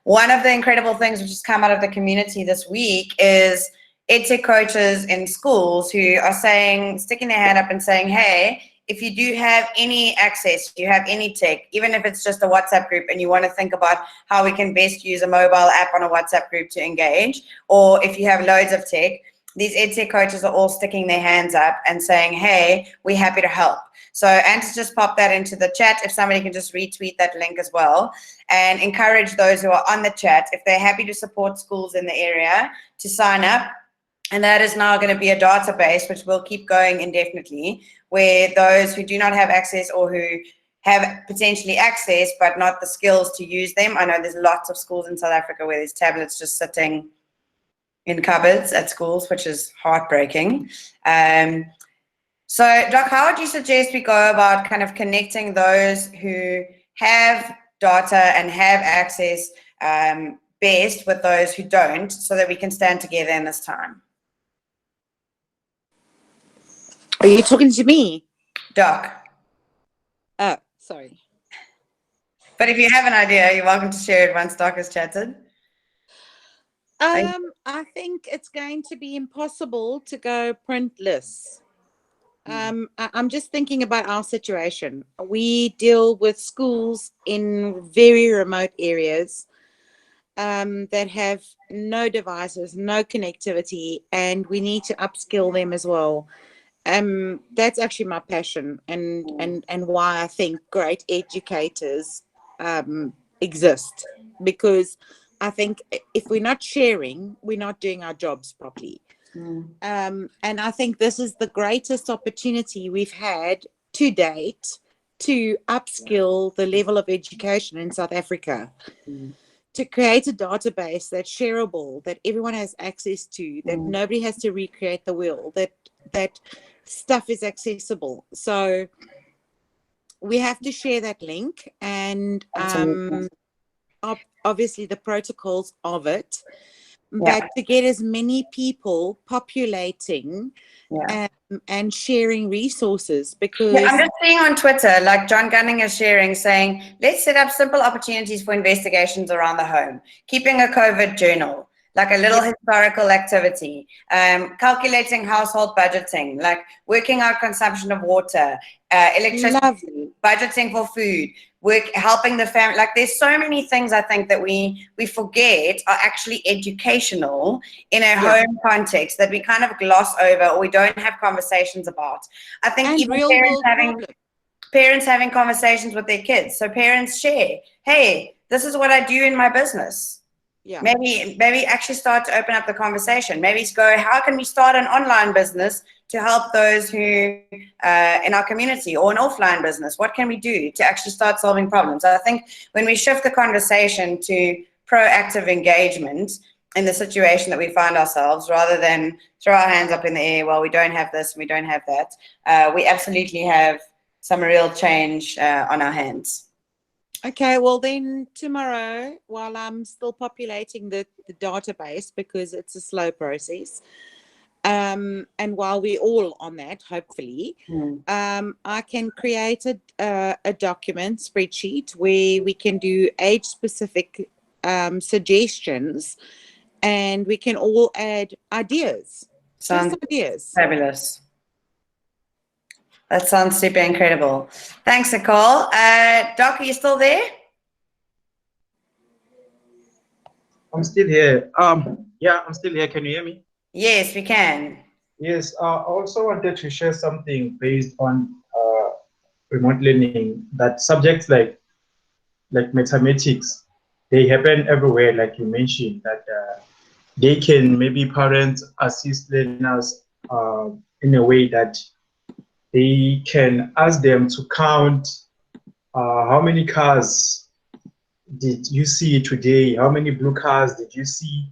One of the incredible things which has come out of the community this week is EdTech coaches in schools who are saying, sticking their hand up and saying, hey, if you do have any access, you have any tech, even if it's just a WhatsApp group and you want to think about how we can best use a mobile app on a WhatsApp group to engage, or if you have loads of tech, these EdTech coaches are all sticking their hands up and saying, hey, we're happy to help. So Anta's just popped that into the chat. If somebody can just retweet that link as well and encourage those who are on the chat, if they're happy to support schools in the area, to sign up. And that is now going to be a database which will keep going indefinitely, where those who do not have access or who have potentially access but not the skills to use them. I know there's lots of schools in South Africa where there's tablets just sitting in cupboards at schools, which is heartbreaking. So, Doc, how would you suggest we go about kind of connecting those who have data and have access best with those who don't, so that we can stand together in this time? Are you talking to me? Doc. Oh, sorry. But if you have an idea, you're welcome to share it once Doc has chatted. I think it's going to be impossible to go printless. I'm just thinking about our situation. We deal with schools in very remote areas that have no devices, no connectivity, and we need to upskill them as well. That's actually my passion, and why I think great educators exist, because I think if we're not sharing, we're not doing our jobs properly. And I think this is the greatest opportunity we've had to date to upskill the level of education in South Africa, to create a database that's shareable, that everyone has access to, that nobody has to recreate the wheel, that stuff is accessible. So we have to share that link, and obviously the protocols of it, but to get as many people populating and sharing resources, because I'm just seeing on Twitter, like John Gunning is sharing, saying, let's set up simple opportunities for investigations around the home, keeping a COVID journal, like a little historical activity, calculating household budgeting, like working out consumption of water, electricity, budgeting for food, helping the family. Like, there's so many things I think that we forget are actually educational in a home context that we kind of gloss over, or we don't have conversations about. I think and even parents having conversations with their kids. So parents share, hey, this is what I do in my business. Maybe actually start to open up the conversation. Maybe go, how can we start an online business to help those who in our community, or an offline business? What can we do to actually start solving problems? I think when we shift the conversation to proactive engagement in the situation that we find ourselves, rather than throw our hands up in the air, well, we don't have this and we don't have that, we absolutely have some real change on our hands. Okay, well then tomorrow, while I'm still populating the database, because it's a slow process, and while we're all on that, hopefully, I can create a document spreadsheet where we can do age-specific suggestions, and we can all add ideas. Sounds ideas. Fabulous. That sounds super incredible. Thanks, Nicole. Doc, are you still there? I'm still here. Yeah, I'm still here. Can you hear me? Yes, we can. Yes, I also wanted to share something based on remote learning, that subjects like mathematics, they happen everywhere, like you mentioned, that they can, maybe parents assist learners in a way that they can ask them to count how many cars did you see today? How many blue cars did you see?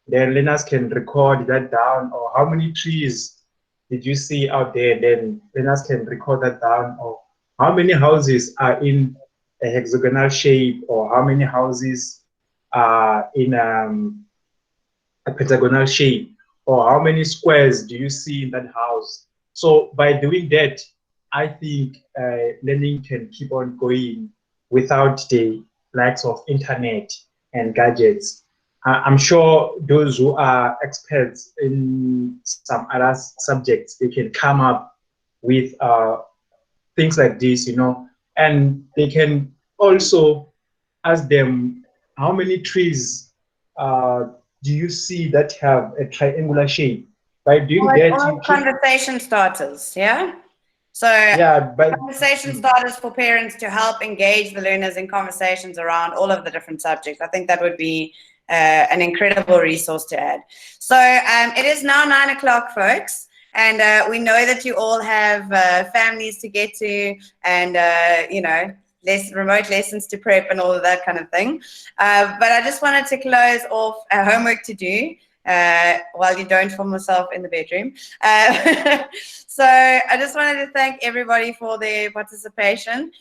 Then learners can record that down. Or how many trees did you see out there? Then learners can record that down. Or how many houses are in a hexagonal shape? Or how many houses are in a pentagonal shape? Or how many squares do you see in that house? So by doing that, I think learning can keep on going without the likes of internet and gadgets. I'm sure those who are experts in some other subjects, they can come up with things like this, you know, and they can also ask them, how many trees do you see that have a triangular shape? By doing that, All you can, conversation starters, yeah? So yeah, by conversation starters for parents to help engage the learners in conversations around all of the different subjects. I think that would be an incredible resource to add. So it is now 9 o'clock, folks. And we know that you all have families to get to and, you know, remote lessons to prep and all of that kind of thing. But I just wanted to close off homework to do while you don't film yourself in the bedroom. So I just wanted to thank everybody for their participation.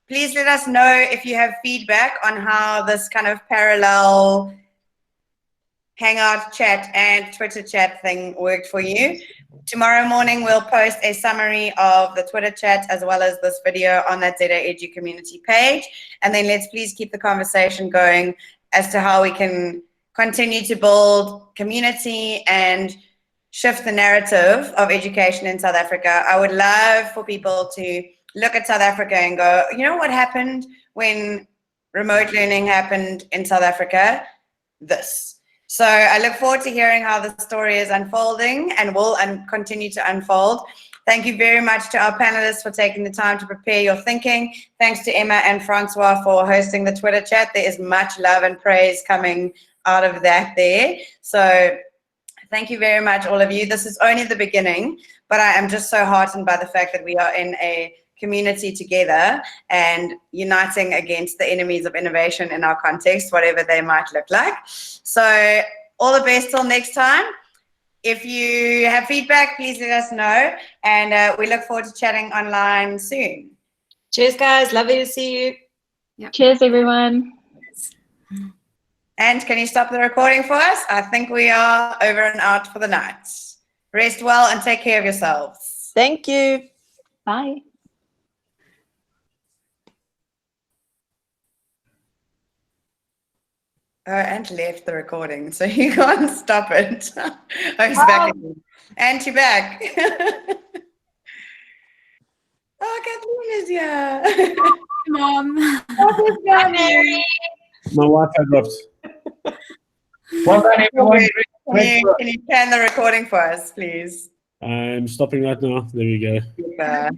Please let us know if you have feedback on how this kind of parallel Hangout chat and Twitter chat thing worked for you. Tomorrow morning, we'll post a summary of the Twitter chat as well as this video on that ZAedu community page. And then let's please keep the conversation going as to how we can continue to build community and shift the narrative of education in South Africa. I would love for people to look at South Africa and go, you know what happened when remote learning happened in South Africa? This. So I look forward to hearing how the story is unfolding and will continue to unfold. Thank you very much to our panelists for taking the time to prepare your thinking. Thanks to Emma and Francois for hosting the Twitter chat. There is much love and praise coming out of that there. So thank you very much, all of you. This is only the beginning, but I am just so heartened by the fact that we are in a community together and uniting against the enemies of innovation in our context, whatever they might look like. So all the best till next time. If you have feedback, please let us know. And we look forward to chatting online soon. Cheers, guys. Lovely to see you. Yep. Cheers, everyone. And can you stop the recording for us? I think we are over and out for the night. Rest well and take care of yourselves. Thank you. Bye. Oh, and left the recording, so you can't stop it. Oh, he's back again. And you're back. Oh, Kathleen is here. Mom. Hi, Mary. My Wi-Fi dropped. well done, everyone. Can you turn the recording for us, please? I'm stopping right now. There we go. Super.